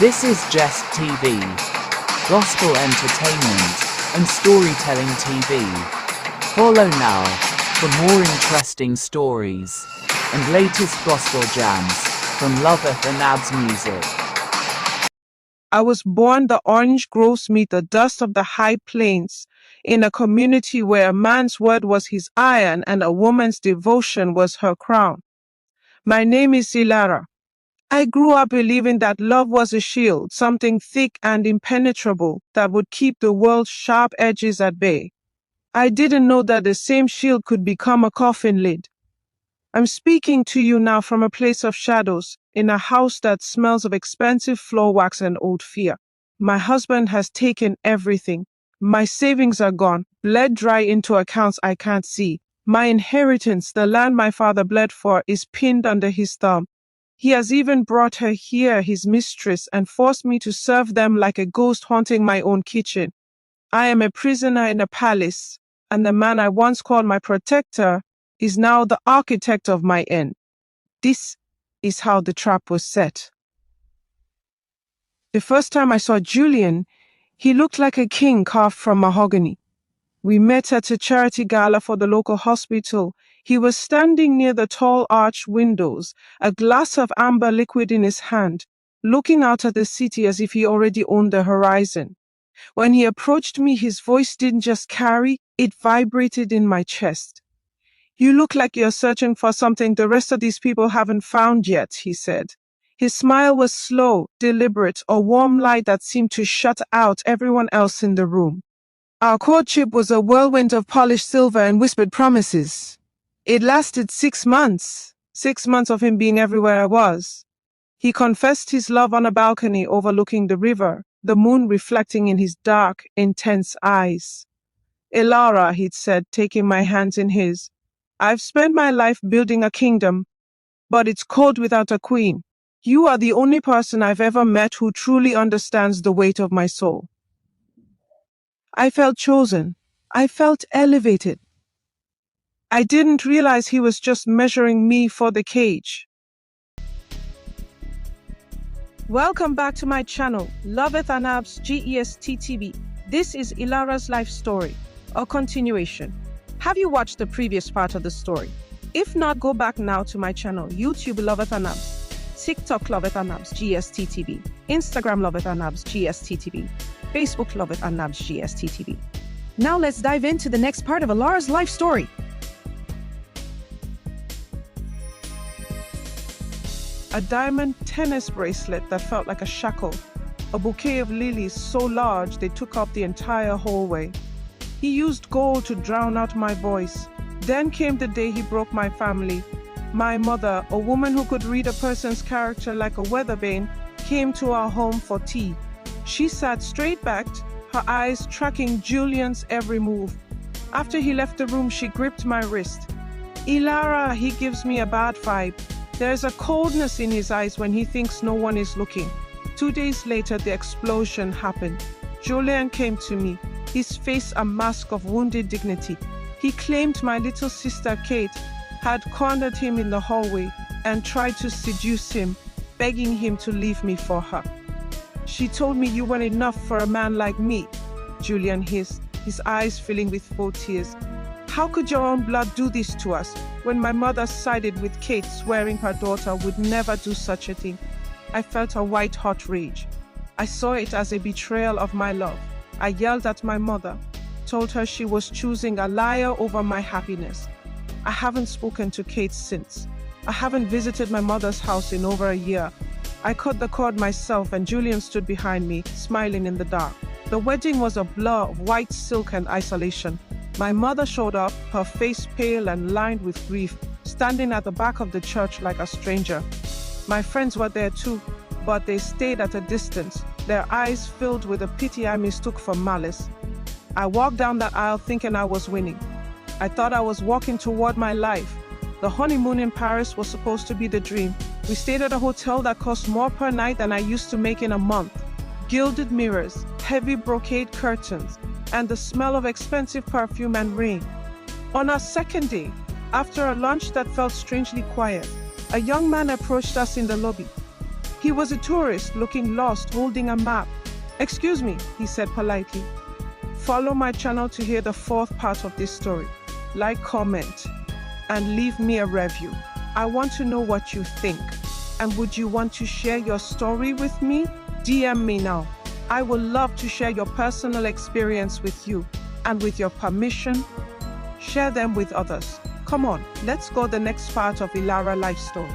This is Jest TV, Gospel Entertainment and Storytelling TV. Follow now for more interesting stories and latest gospel jams from Loveth and Ab's music. I was born the orange grows me the dust of the high plains, in a community where a man's word was his iron and a woman's devotion was her crown. My name is Ilara. I grew up believing that love was a shield, something thick and impenetrable that would keep the world's sharp edges at bay. I didn't know that the same shield could become a coffin lid. I'm speaking to you now from a place of shadows, in a house that smells of expensive floor wax and old fear. My husband has taken everything. My savings are gone, bled dry into accounts I can't see. My inheritance, the land my father bled for, is pinned under his thumb. He has even brought her here, his mistress, and forced me to serve them like a ghost haunting my own kitchen. I am a prisoner in a palace, and the man I once called my protector is now the architect of my end. This is how the trap was set. The first time I saw Julian, he looked like a king carved from mahogany. We met at a charity gala for the local hospital. He was standing near the tall arched windows, a glass of amber liquid in his hand, looking out at the city as if he already owned the horizon. When he approached me, his voice didn't just carry, it vibrated in my chest. "You look like you're searching for something the rest of these people haven't found yet," he said. His smile was slow, deliberate, a warm light that seemed to shut out everyone else in the room. Our courtship was a whirlwind of polished silver and whispered promises. It lasted 6 months, 6 months of him being everywhere I was. He confessed his love on a balcony overlooking the river, the moon reflecting in his dark, intense eyes. "Ilara," he'd said, taking my hands in his, "I've spent my life building a kingdom, but it's cold without a queen. You are the only person I've ever met who truly understands the weight of my soul." I felt chosen. I felt elevated. I didn't realize he was just measuring me for the cage. Welcome back to my channel, Loveth and Ab's GEST-TV. This is Ilara's life story, a continuation. Have you watched the previous part of the story? If not, go back now to my channel, YouTube Loveth and Ab's, TikTok Loveth and Ab's GST-TV, Instagram Loveth and Ab's GST-TV, Facebook Loveth and Ab's GST-TV. Now let's dive into the next part of Ilara's life story. A diamond tennis bracelet that felt like a shackle, a bouquet of lilies so large they took up the entire hallway. He used gold to drown out my voice. Then came the day he broke my family. My mother, a woman who could read a person's character like a weathervane, came to our home for tea. She sat straight-backed, her eyes tracking Julian's every move. After he left the room, she gripped my wrist. "Ilara, he gives me a bad vibe. There's a coldness in his eyes when he thinks no one is looking." 2 days later, the explosion happened. Julian came to me, his face a mask of wounded dignity. He claimed my little sister Kate had cornered him in the hallway and tried to seduce him, begging him to leave me for her. "She told me you weren't enough for a man like me," Julian hissed, his eyes filling with full tears. "How could your own blood do this to us when my mother sided with Kate, swearing her daughter would never do such a thing?" I felt a white-hot rage. I saw it as a betrayal of my love. I yelled at my mother, told her she was choosing a liar over my happiness. I haven't spoken to Kate since. I haven't visited my mother's house in over a year. I cut the cord myself and Julian stood behind me, smiling in the dark. The wedding was a blur of white silk and isolation. My mother showed up, her face pale and lined with grief, standing at the back of the church like a stranger. My friends were there too, but they stayed at a distance, their eyes filled with a pity I mistook for malice. I walked down that aisle thinking I was winning. I thought I was walking toward my life. The honeymoon in Paris was supposed to be the dream. We stayed at a hotel that cost more per night than I used to make in a month. Gilded mirrors, heavy brocade curtains, and the smell of expensive perfume and rain. On our second day, after a lunch that felt strangely quiet, a young man approached us in the lobby. He was a tourist looking lost, holding a map. "Excuse me," he said politely. Follow my channel to hear the fourth part of this story. Like, comment, and leave me a review. I want to know what you think. And would you want to share your story with me? DM me now. I would love to share your personal experience with you. And with your permission, share them with others. Come on, let's go the next part of Ilara life story.